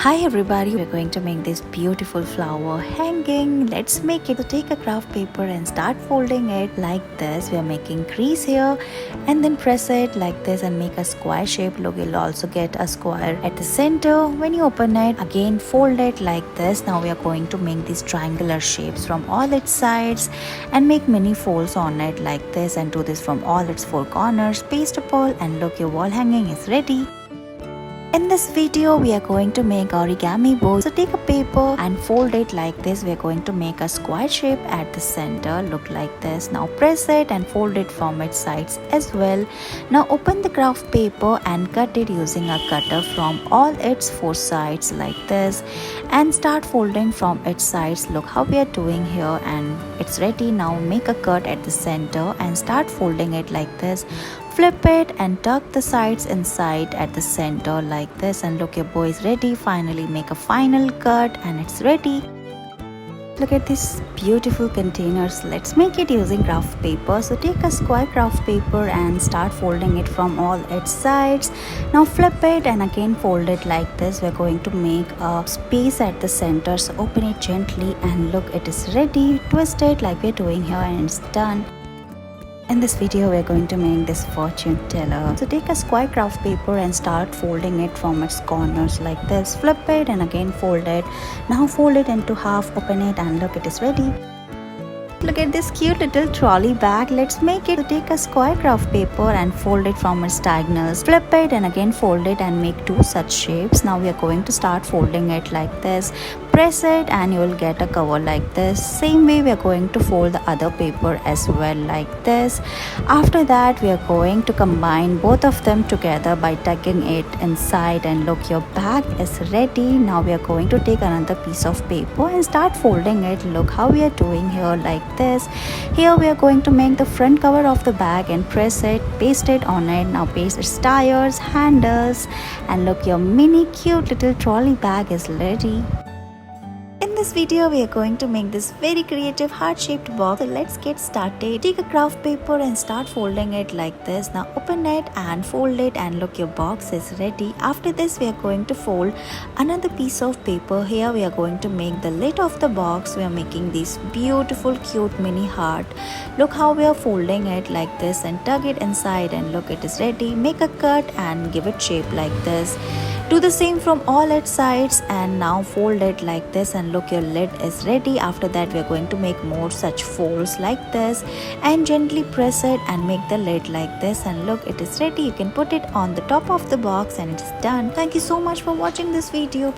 Hi everybody, we're going to make this beautiful flower hanging. Let's make it. So take a craft paper and start folding it like this. We are making crease here and then press it like this and make a square shape. Look, you'll also get a square at the center. When you open it, again fold it like this. Now we are going to make these triangular shapes from all its sides and make mini folds on it like this and do this from all its four corners. Paste up all and look, your wall hanging is ready. In this video, we are going to make origami bow. So take a paper and fold it like this. We are going to make a square shape at the center. Look like this. Now press it and fold it from its sides as well. Now open the craft paper and cut it using a cutter from all its four sides like this. And start folding from its sides. Look how we are doing here and it's ready. Now make a cut at the center and start folding it like this. Flip it and tuck the sides inside at the center like this and look, your bow is ready. Finally make a final cut and it's ready. Look at these beautiful containers. Let's make it using craft paper. So take a square craft paper and start folding it from all its sides. Now flip it and again fold it like this. We're going to make a space at the center. So open it gently and look, it is ready. Twist it like we're doing here and it's done. In this video, we are going to make this fortune teller. So take a square craft paper and start folding it from its corners like this. Flip it and again fold it. Now fold it into half, open it and look, it is ready. Look at this cute little trolley bag. Let's make it. So take a square craft paper and fold it from its diagonals. Flip it and again fold it and make two such shapes. Now we are going to start folding it like this. Press it and you will get a cover like this. Same way we are going to fold the other paper as well like this. After that we are going to combine both of them together by tucking it inside and look, your bag is ready. Now we are going to take another piece of paper and start folding it. Look how we are doing here like this. Here we are going to make the front cover of the bag and press it, paste it on it. Now paste its tires, handles and look, your mini cute little trolley bag is ready. In this video, we are going to make this very creative heart-shaped box. So let's get started. Take a craft paper and start folding it like this. Now open it and fold it and look, your box is ready. After this, we are going to fold another piece of paper. Here we are going to make the lid of the box. We are making this beautiful cute mini heart. Look how we are folding it like this and tuck it inside and look, it is ready. Make a cut and give it shape like this. Do the same from all its sides and now fold it like this and look, your lid is ready. After that we are going to make more such folds like this and gently press it and make the lid like this and look, it is ready. You can put it on the top of the box and it is done. Thank you so much for watching this video.